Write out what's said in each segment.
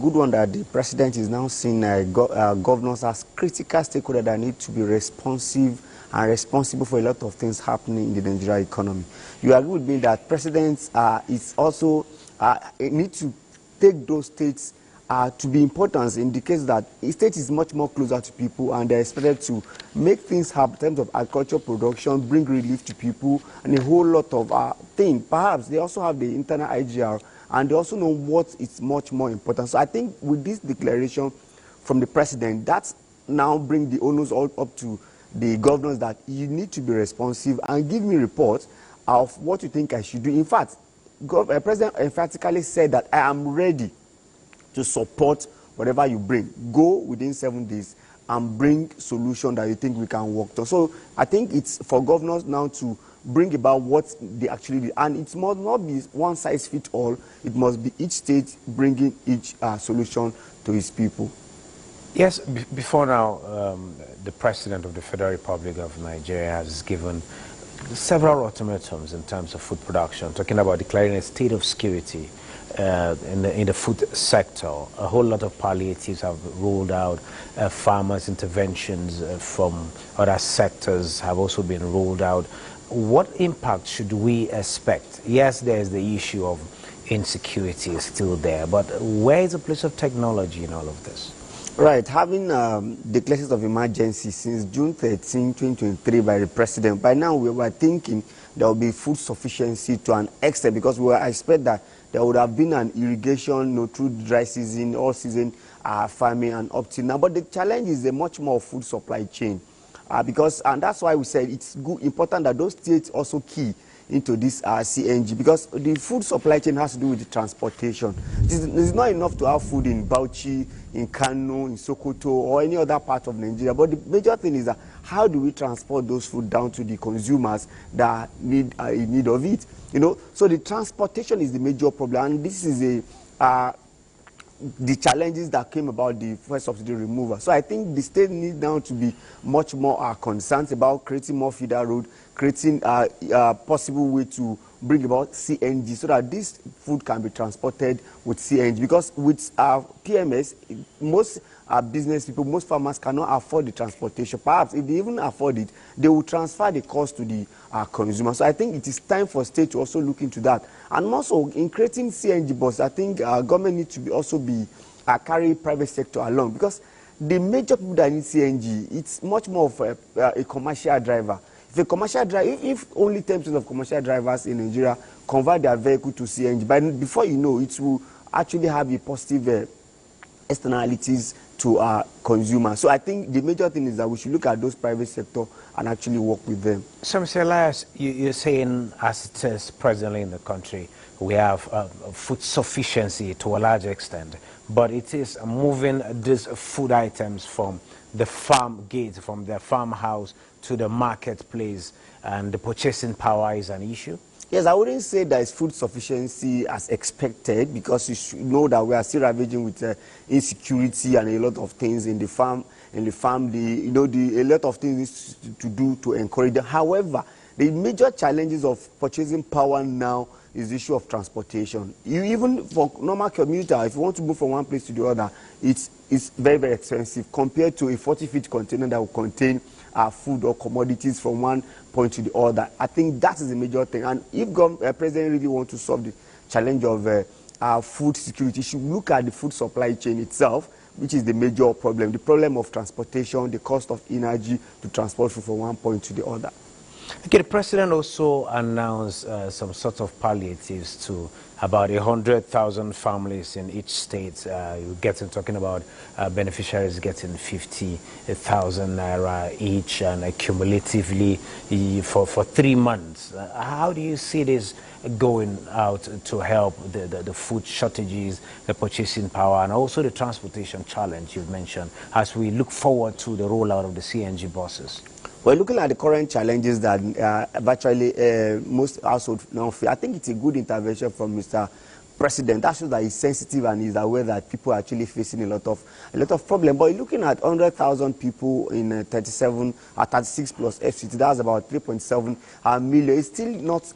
good one that the president is now seeing governors as critical stakeholders that need to be responsive and responsible for a lot of things happening in the Nigerian economy. You agree with me that presidents is also need to take those states to be important, in the case that a state is much more closer to people and they're expected to make things happen in terms of agricultural production, bring relief to people, and a whole lot of things. Perhaps they also have the internal IGR, and they also know what is much more important. So I think with this declaration from the president, that's now bring the onus all up to the governors that you need to be responsive and give me reports of what you think I should do. In fact, the president emphatically said that I am ready to support whatever you bring. Go within 7 days and bring solution that you think we can work on. So I think it's for governors now to bring about what they actually do. And it must not be one size fits all. It must be each state bringing each solution to its people. Yes, before now, the President of the Federal Republic of Nigeria has given several ultimatums in terms of food production, talking about declaring a state of security in the food sector. A whole lot of palliatives have rolled out. Farmers' interventions from other sectors have also been rolled out. What impact should we expect? Yes, there's the issue of insecurity is still there, but where is the place of technology in all of this? Right, having declarations of emergency since June 13, 2023 by the president, by now we were thinking there will be food sufficiency to an extent, because we expect that there would have been an irrigation through dry season, all season farming and up till now. But the challenge is a much more food supply chain, and that's why we said it's important that those states also key into this CNG, because the food supply chain has to do with the transportation. It's not enough to have food in Bauchi, in Kano, in Sokoto, or any other part of Nigeria. But the major thing is that how do we transport those food down to the consumers that need in need of it? So the transportation is the major problem, and this is the challenges that came about the first subsidy removal. So I think the state needs now to be much more concerned about creating more feeder road, creating a possible way to bring about CNG so that this food can be transported with CNG. Because with PMS, most business people, most farmers cannot afford the transportation. Perhaps if they even afford it, they will transfer the cost to the consumer. So I think it is time for state to also look into that. And also in creating CNG buses, I think government needs to also be carry private sector along, because the major people that need CNG, it's much more of a commercial driver. If a commercial driver, if only 10% of commercial drivers in Nigeria convert their vehicle to CNG, but before you know, it will actually have a positive externalities to our consumers. So I think the major thing is that we should look at those private sector and actually work with them. So, Mr. Elias, you're saying as it is presently in the country, we have food sufficiency to a large extent, but it is moving these food items from the farm gate, from the farmhouse to the marketplace, and the purchasing power is an issue? Yes, I wouldn't say there is food sufficiency as expected, because you should know that we are still ravaging with insecurity and a lot of things in the farm, in the family. A lot of things to do to encourage them. However, the major challenges of purchasing power now is the issue of transportation. Even for normal commuter, if you want to move from one place to the other, it's very, very expensive compared to a 40-feet container that will contain food or commodities from one point to the other. I think that is the major thing. And if president really wants to solve the challenge of food security, should look at the food supply chain itself, which is the major problem. The problem of transportation, the cost of energy to transport food from one point to the other. Okay, the president also announced some sort of palliatives to about 100,000 families in each state. You're talking about beneficiaries getting 50,000 naira each, and cumulatively for 3 months. How do you see this going out to help the food shortages, the purchasing power, and also the transportation challenge you've mentioned, as we look forward to the rollout of the CNG buses? Well, looking at the current challenges that virtually most households now feel, I think it's a good intervention from Mr. President. That shows that he's sensitive and he's aware that people are actually facing a lot of problems. But looking at 100,000 people in 36 plus FCT, that's about 3.7 million. It's still not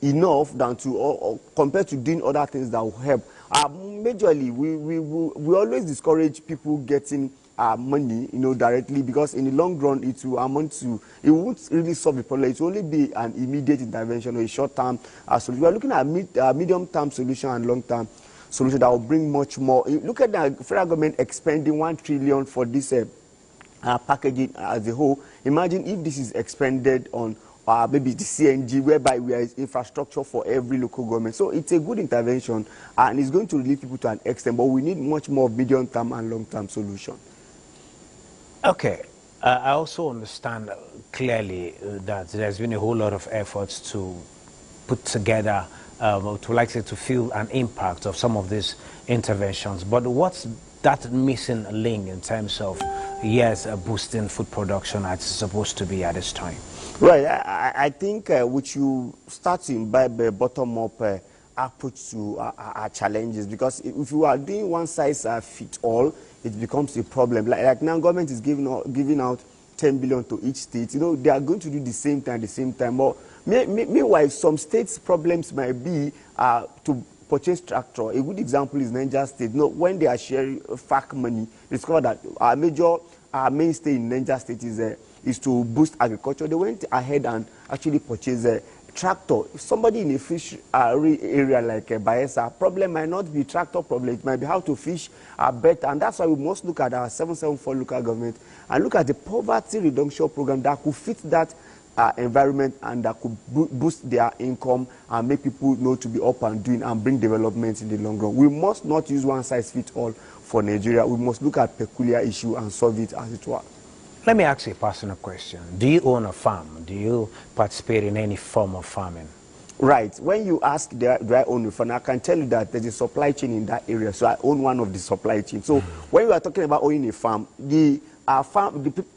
enough than to compared to doing other things that will help Majorly, we always discourage people getting money, directly, because in the long run it will amount to, it won't really solve the problem. It will only be an immediate intervention or a short-term solution. We are looking at medium-term solution and long-term solution that will bring much more. Look at the federal government expending 1 trillion for this packaging as a whole. Imagine if this is expended on maybe the CNG, whereby we are infrastructure for every local government. So it's a good intervention, and it's going to relieve people to an extent, but we need much more medium-term and long-term solution. Okay. I also understand clearly that there's been a whole lot of efforts to put together, to feel an impact of some of these interventions. But what's that missing link in terms of, yes, boosting food production as it's supposed to be at this time? Right. I think which you starting by the bottom-up approach to our challenges, because if you are doing one size fit all, it becomes a problem. Like now, government is giving out 10 billion to each state. They are going to do the same thing at the same time. But meanwhile, some states' problems might be to purchase tractor. A good example is Niger State. When they are sharing FAC money, discover that our mainstay in Niger State is to boost agriculture. They went ahead and actually purchased a tractor. If somebody in a fish area like Bayelsa, problem might not be tractor problem. It might be how to fish better. And that's why we must look at our 774 local government and look at the poverty reduction program that could fit that environment and that could boost their income and make people know to be up and doing and bring development in the long run. We must not use one size fits all for Nigeria. We must look at peculiar issue and solve it as it were. Let me ask you a personal question. Do you own a farm? Do you participate in any form of farming? Right. When you ask, do I own a farm, I can tell you that there's a supply chain in that area. So I own one of the supply chains. So when you are talking about owning a farm, the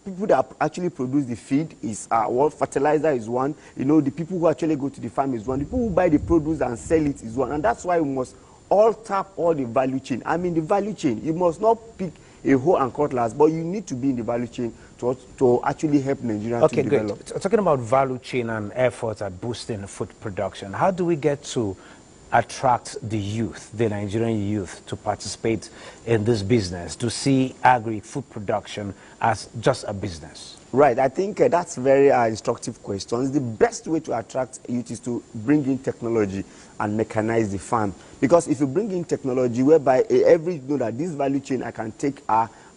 people that actually produce the feed is fertilizer is one. The people who actually go to the farm is one. The people who buy the produce and sell it is one. And that's why we must all tap all the value chain. I mean, the value chain. You must not pick a hoe and cutlass, but you need to be in the value chain to actually help Nigeria to develop. Okay, talking about value chain and efforts at boosting food production, how do we get to attract the youth, the Nigerian youth, to participate in this business, to see agri-food production as just a business? Right, I think that's very instructive questions. The best way to attract youth is to bring in technology and mechanize the farm. Because if you bring in technology whereby that this value chain I can take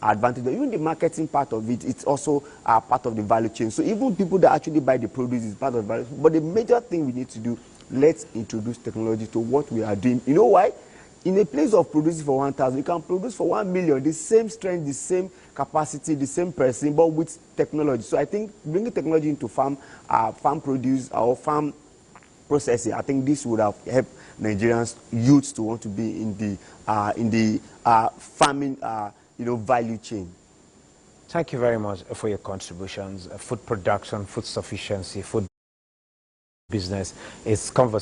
advantage of, even the marketing part of it, it's also part of the value chain. So even people that actually buy the produce is part of the value chain. But the major thing we need to do, let's introduce technology to what we are doing. You know why? In a place of producing for 1,000, you can produce for 1 million, the same strength, the same capacity, the same person, but with technology. So I think bringing technology into farm produce or farm processing, I think this would have helped Nigerians youths to want to be in the farming value chain. Thank you very much for your contributions. Food production, food sufficiency, food business is conversation.